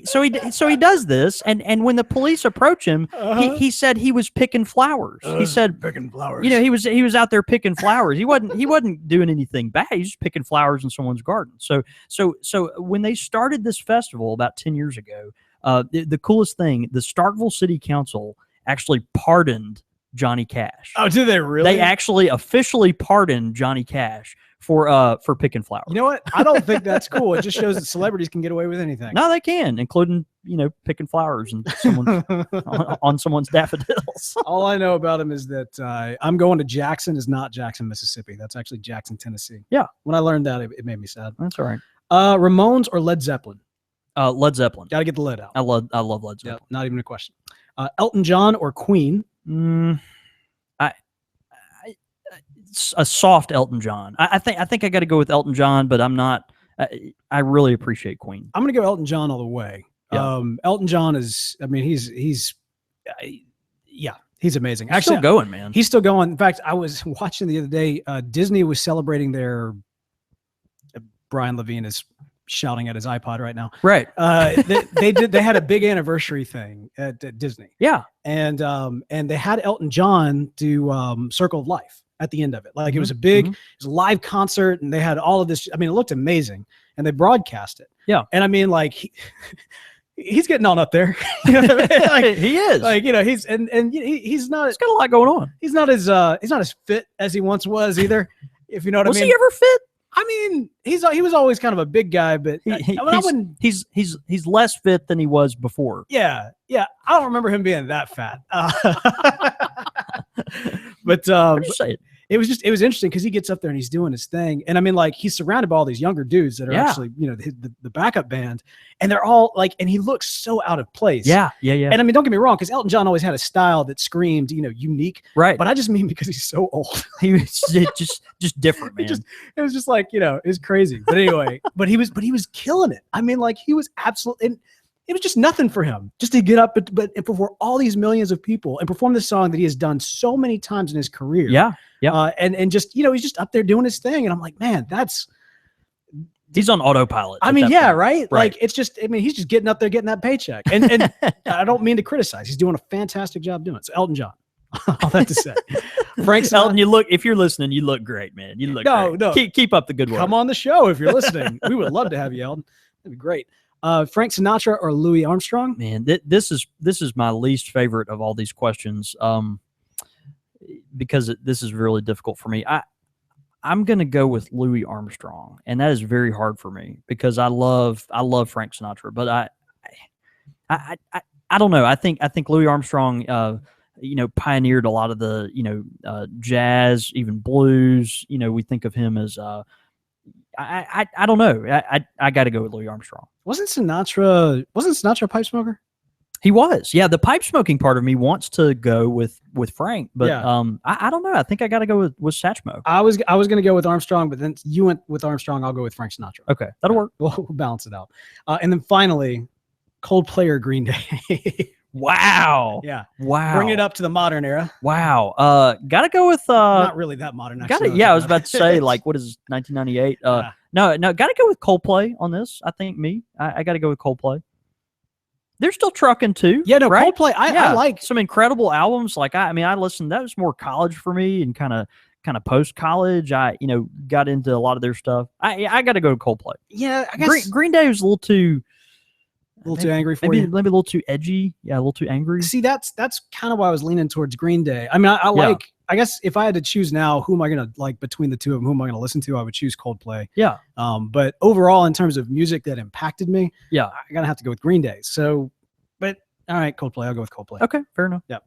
so, he does this. And when the police approach him, he said he was picking flowers. He said picking flowers. he was out there picking flowers. He wasn't doing anything bad. He was just picking flowers in someone's garden. So when they started this festival about 10 years ago, the coolest thing, the Starkville City Council actually pardoned Johnny Cash. Oh, did they really? They actually officially pardoned Johnny Cash for picking flowers. You know what? I don't think that's cool. It just shows that celebrities can get away with anything. No, they can, including picking flowers and on someone's daffodils. All I know about him is that I'm going to Jackson is not Jackson, Mississippi. That's actually Jackson, Tennessee. Yeah. When I learned that, it made me sad. That's all right. Ramones or Led Zeppelin? Led Zeppelin. Got to get the lead out. I love Led Zeppelin. Yep, not even a question. Elton John or Queen? A soft Elton John. I think I got to go with Elton John, but I'm not. I really appreciate Queen. I'm going to go Elton John all the way. Yeah. Elton John is. I mean, he's amazing. Actually, still going, man. He's still going. In fact, I was watching the other day. Disney was celebrating their. Brian Levine is shouting at his iPod right now. Right. They had a big anniversary thing at Disney. Yeah. And they had Elton John do Circle of Life at the end of it. Like it was a big, it was a live concert, and they had all of this. I mean, it looked amazing, and they broadcast it. Yeah. And I mean, like he's getting on up there. You know what I mean? Like, he is. Like, he's and he's not. He's got a lot going on. He's not as fit as he once was either. If you know what I mean. Was he ever fit? I mean, he was always kind of a big guy, but he's less fit than he was before. Yeah. I don't remember him being that fat. But it was interesting because he gets up there and he's doing his thing, and I mean, like, he's surrounded by all these younger dudes that are actually the backup band, and they're all like, and he looks so out of place. Yeah. And I mean, don't get me wrong, because Elton John always had a style that screamed, unique. Right. But I just mean because he's so old. He was just different, man. It was just like, it was crazy. But anyway, but he was killing it. I mean, like, he was absolutely. It was just nothing for him just to get up, but before all these millions of people and perform this song that he has done so many times in his career. Yeah. And just, he's just up there doing his thing. And I'm like, man, he's on autopilot. I mean, yeah, right? Like, it's just, I mean, he's just getting up there, getting that paycheck. And I don't mean to criticize. He's doing a fantastic job doing it. So Elton John, all that to say. Frank Sinatra. Elton, if you're listening, you look great, man. You look great. No. Keep up the good work. Come on the show if you're listening. We would love to have you, Elton. That'd be great. Frank Sinatra or Louis Armstrong? Man, this is my least favorite of all these questions, because this is really difficult for me. I'm gonna go with Louis Armstrong, and that is very hard for me because I love Frank Sinatra, but I don't know. I think Louis Armstrong, pioneered a lot of the jazz, even blues. We think of him as I don't know. I got to go with Louis Armstrong. Wasn't Sinatra a pipe smoker? He was. Yeah, the pipe smoking part of me wants to go with Frank, but I don't know. I think I got to go with Satchmo. I was going to go with Armstrong, but then you went with Armstrong. I'll go with Frank Sinatra. Okay, that'll work. We'll balance it out. And then finally, Coldplay or Green Day. Wow. Yeah. Wow. Bring it up to the modern era. Wow. Gotta go with not really that modern. Actually, I was about to say, like, what is 1998? No, gotta go with Coldplay on this. I think I gotta go with Coldplay. They're still trucking too. Yeah, no, right? Coldplay. I like some incredible albums. Like, I listened. That was more college for me, and kind of post college. I got into a lot of their stuff. I got to go to Coldplay. Yeah, I guess Green Day was a little too angry for you? Maybe a little too edgy. Yeah, a little too angry. See, that's kind of why I was leaning towards Green Day. I mean, I guess if I had to choose now, who am I going to like between the two of them? Who am I going to listen to? I would choose Coldplay. Yeah. But overall, in terms of music that impacted me, yeah, I gotta have to go with Green Day. So, but all right, Coldplay. I'll go with Coldplay. Okay, fair enough. Yeah.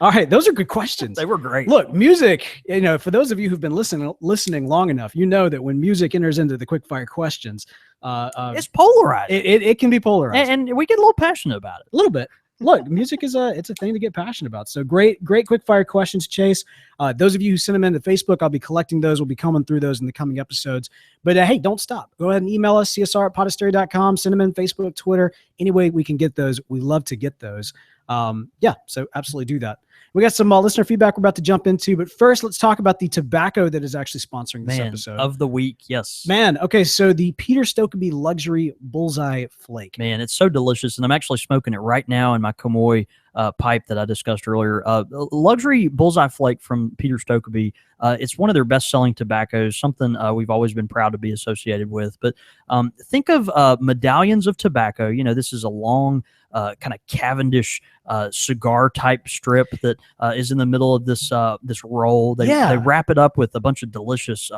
All right, those are good questions. They were great. Look, music. For those of you who've been listening long enough, you know that when music enters into the quickfire questions, it's polarized. It can be polarized, and we get a little passionate about it. A little bit. Look, music is it's a thing to get passionate about. So great quickfire questions, Chase. Those of you who send them into Facebook, I'll be collecting those. We'll be coming through those in the coming episodes. But hey, don't stop. Go ahead and email us, csr@podastery.com. Send them in Facebook, Twitter, any way we can get those. We love to get those. So absolutely do that. We got some listener feedback we're about to jump into, but first let's talk about the tobacco that is actually sponsoring this episode. Of the week, yes. Man, okay, so the Peter Stokeby Luxury Bullseye Flake. Man, it's so delicious, and I'm actually smoking it right now in my Comoy pipe that I discussed earlier. Luxury Bullseye Flake from Peter Stokeby. It's one of their best-selling tobaccos, something we've always been proud to be associated with. But think of medallions of tobacco. This is a long kind of Cavendish cigar-type strip that is in the middle of this roll. They wrap it up with a bunch of delicious,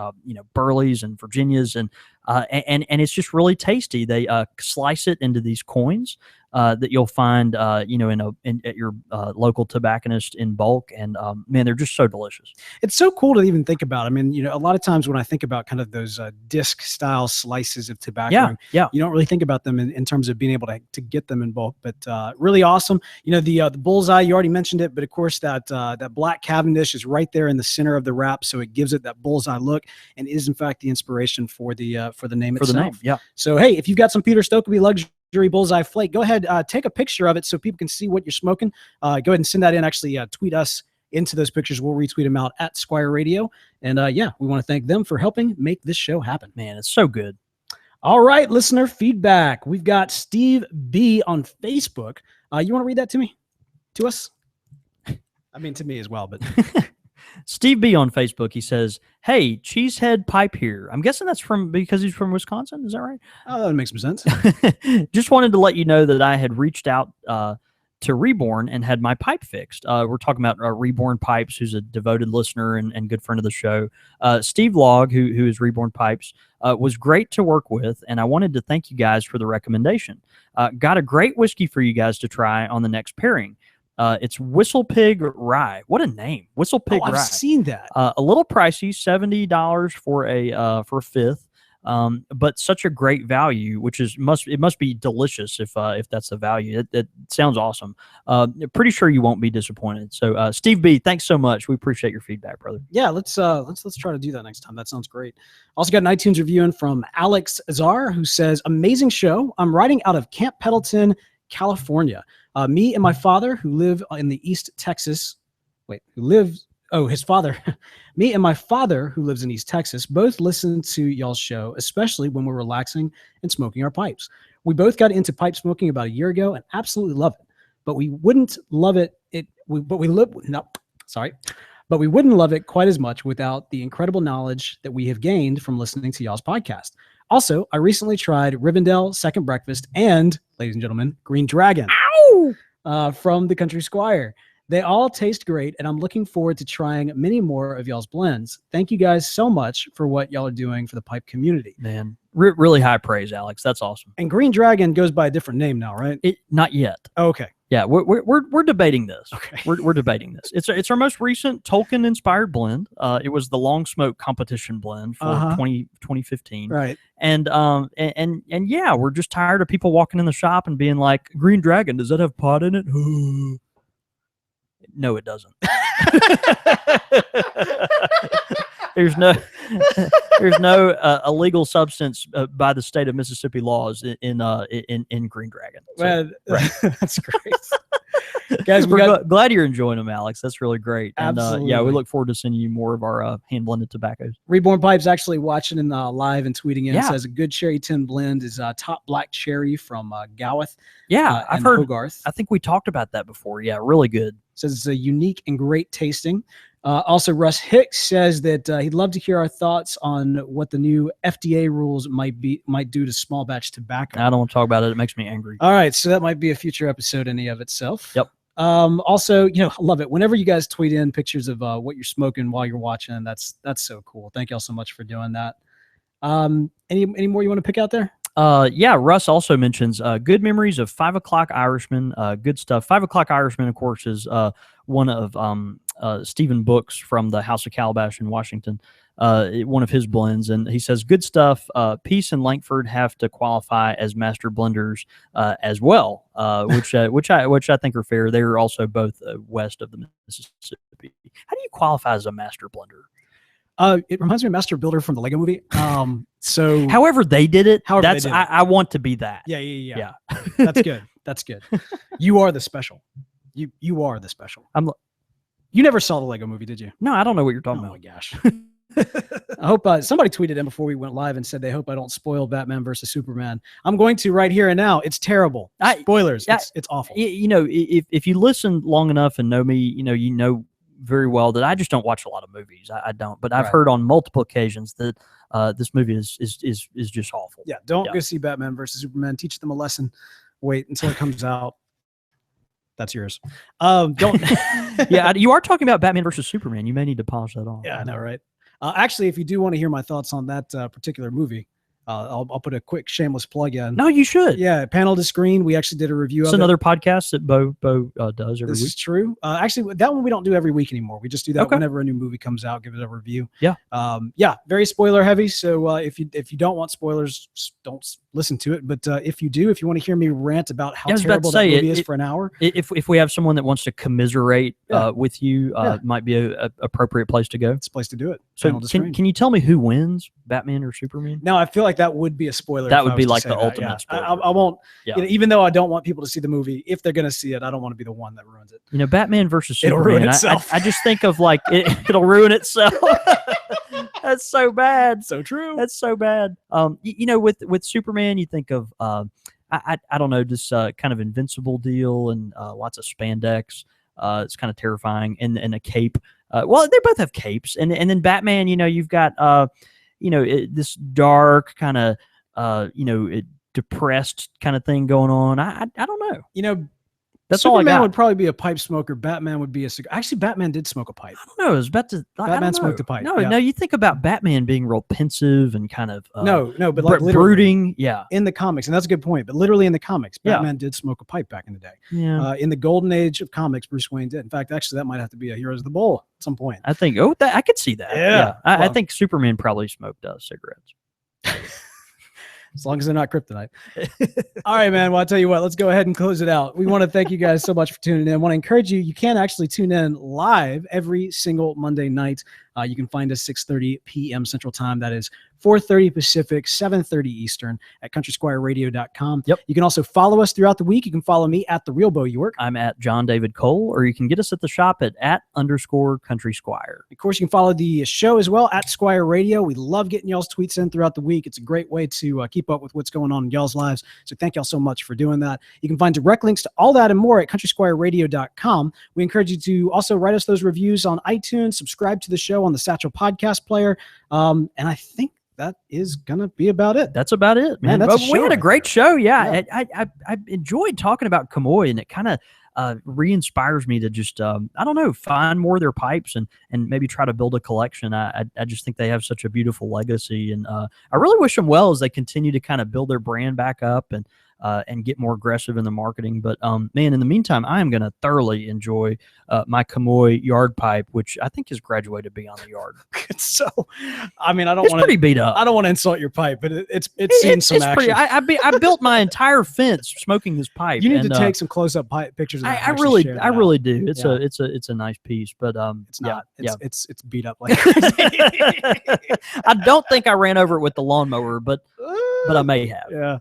Burleys and Virginias, and it's just really tasty. They slice it into these coins that you'll find, at your local tobacconist in bulk. And man, they're just so delicious. It's so cool to even think about. I mean, a lot of times when I think about kind of those disc style slices of tobacco, you don't really think about them in terms of being able to get them in bulk, but really awesome. The bullseye, you already mentioned it, but of course that black Cavendish is right there in the center of the wrap. So it gives it that bullseye look and is in fact the inspiration for the name itself. The name, yeah. So, hey, if you've got some Peter Stokeby Luxury Bullseye Flake, go ahead, take a picture of it so people can see what you're smoking. Go ahead and send that in. Actually, tweet us into those pictures. We'll retweet them out at Squire Radio. And we want to thank them for helping make this show happen. Man, it's so good. All right, listener feedback. We've got Steve B on Facebook. You want to read that to us? I mean, to me as well, but... Steve B on Facebook, he says, "Hey, Cheesehead Pipe here." I'm guessing that's because he's from Wisconsin. Is that right? Oh, that makes some sense. Just wanted to let you know that I had reached out to Reborn and had my pipe fixed. We're talking about Reborn Pipes, who's a devoted listener and good friend of the show. Steve Logg, who is Reborn Pipes, was great to work with, and I wanted to thank you guys for the recommendation. Got a great whiskey for you guys to try on the next pairing. It's Whistle Pig Rye. What a name, Whistle Pig Rye. I've seen that. A little pricey, $70 for a fifth, but such a great value. It must be delicious if that's the value. It sounds awesome. Pretty sure you won't be disappointed. So Steve B, thanks so much. We appreciate your feedback, brother. Yeah, let's try to do that next time. That sounds great. Also got an iTunes review in from Alex Azar, who says, "Amazing show. I'm writing out of Camp Pendleton, California. Me and my father, who live in the East Texas, his father, me and my father, who lives in East Texas, both listen to y'all's show, especially when we're relaxing and smoking our pipes. We both got into pipe smoking about a year ago and absolutely love it. But we wouldn't love it. But we wouldn't love it quite as much without the incredible knowledge that we have gained from listening to y'all's podcast. Also, I recently tried Rivendell Second Breakfast and, ladies and gentlemen, Green Dragon from the Country Squire. They all taste great, and I'm looking forward to trying many more of y'all's blends. Thank you guys so much for what y'all are doing for the pipe community." Man, really high praise, Alex. That's awesome. And Green Dragon goes by a different name now, right? Not yet. Oh, okay. Yeah, we're debating this. Okay. We're debating this. It's our most recent Tolkien inspired blend. It was the Long Smoke competition blend for 2015. Right. And yeah, we're just tired of people walking in the shop and being like, "Green Dragon, does that have pot in it?" No, it doesn't. There's no illegal substance by the state of Mississippi laws in Green Dragon. So, Man, right. That's great. Guys, we're glad you're enjoying them, Alex. That's really great. And absolutely. We look forward to sending you more of our hand blended tobaccos. Reborn Pipes actually watching in live and tweeting in. Yeah. Says a good cherry 10 blend is Top Black Cherry from Gowath. Yeah, I've heard. Hogarth. I think we talked about that before. Yeah, really good. Says it's a unique and great tasting. Also, Russ Hicks says that he'd love to hear our thoughts on what the new FDA rules might do to small batch tobacco. I don't want to talk about it. It makes me angry. All right, so that might be a future episode in and of itself. Yep. Also, I love it whenever you guys tweet in pictures of what you're smoking while you're watching. That's so cool. Thank y'all so much for doing that. Any more you want to pick out there? Russ also mentions good memories of 5 O'Clock Irishman. Good stuff. 5 O'Clock Irishman, of course, is one of Stephen Book's from the House of Calabash in Washington. One of his blends, and he says good stuff. Peace and Lankford have to qualify as master blenders as well, which I think are fair. They're also both west of the Mississippi. How do you qualify as a master blender? It reminds me of Master Builder from the Lego Movie. So however they did it, I want to be that. Yeah. That's good. You are the special. You are the special. You never saw the Lego movie, did you? No, I don't know what you're talking Oh about. my gosh. I hope somebody tweeted in before we went live and said they hope I don't spoil Batman versus Superman. I'm going to right here and now. It's terrible. Spoilers. It's awful. You know, if you listen long enough and know me, you know very well that I just don't watch a lot of movies. I don't, but I've heard on multiple occasions that this movie is just awful. Yeah, don't go see Batman versus Superman. Teach them a lesson. Wait until it comes out. That's yours. Don't. Yeah, you are talking about Batman versus Superman. You may need to polish that off. Yeah, I know, right? Actually, if you do want to hear my thoughts on that particular movie, I'll put a quick shameless plug in. No, you should. Yeah, Panel to Screen. We actually did a review of it. It's another podcast that Bo does every week. This is true. Actually, that one we don't do every week anymore. We just do that whenever a new movie comes out, give it a review. Yeah. Yeah, very spoiler heavy. So if you don't want spoilers, don't listen to it. But if you do, if you want to hear me rant about how terrible that movie is for an hour. If we have someone that wants to commiserate with you, it might be a appropriate place to go. It's a place to do it. So can you tell me who wins, Batman or Superman? No, I feel like that would be a spoiler. That would be like the ultimate spoiler. I won't, even though I don't want people to see the movie, if they're going to see it, I don't want to be the one that ruins it. You know, Batman versus Superman. It'll ruin itself. I just think of like, it'll ruin itself. That's so bad. So true. That's so bad. You know, with Superman, you think of, I don't know, this kind of invincible deal and lots of spandex. It's kind of terrifying. And a cape. Well, they both have capes. And then Batman, you know, you've got, this dark kind of, depressed kind of thing going on. I don't know. You know, that's Superman all I got. would probably be a pipe smoker. Batman would be a cigar. Actually, Batman did smoke a pipe. I don't know. I was about to. Batman smoked a pipe. No, you think about Batman being real pensive and kind of no, but like brooding. Yeah, in the comics, and that's a good point. But literally in the comics, Batman did smoke a pipe back in the day. Yeah. In the golden age of comics, Bruce Wayne did. In fact, actually, that might have to be a Heroes of the Bowl at some point. I think. Oh, I could see that. Yeah. I think Superman probably smoked cigarettes. As long as they're not kryptonite. All right, man. Well, I'll tell you what, let's go ahead and close it out. We want to thank you guys so much for tuning in. I want to encourage you, you can actually tune in live every single Monday night. You can find us 6:30 p.m. Central Time. That is 4:30 Pacific, 7:30 Eastern at countrysquireradio.com. Yep. You can also follow us throughout the week. You can follow me at The Real Bo York. I'm at John David Cole, or you can get us at the shop at _Country Squire. Of course, you can follow the show as well at Squire Radio. We love getting y'all's tweets in throughout the week. It's a great way to keep up with what's going on in y'all's lives. So thank y'all so much for doing that. You can find direct links to all that and more at countrysquireradio.com. We encourage you to also write us those reviews on iTunes, subscribe to the show on the Satchel Podcast Player. And I think that is going to be about it. That's about it, man. We had a great show. Yeah. I enjoyed talking about Comoy, and it kind of re-inspires me to just, I don't know, find more of their pipes and maybe try to build a collection. I just think they have such a beautiful legacy, and I really wish them well as they continue to kind of build their brand back up and get more aggressive in the marketing. But man, in the meantime, I am going to thoroughly enjoy my Comoy yard pipe, which I think has graduated beyond the yard. So, I mean, It's pretty beat up. I don't want to insult your pipe, but it's seen some action. I built my entire fence smoking this pipe. You need to take some close-up pictures of that. I really do. It's a nice piece, but it's not. It's beat up like I don't think I ran over it with the lawnmower, but I may have. Yeah.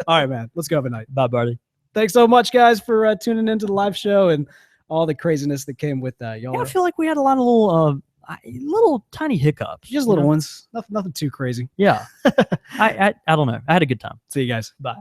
All right, man. Let's go have a night. Bye, buddy. Thanks so much, guys, for tuning into the live show and all the craziness that came with that. Y'all. Yeah, I feel like we had a lot of little tiny hiccups. Just little ones. Nothing too crazy. Yeah. I don't know. I had a good time. See you guys. Bye.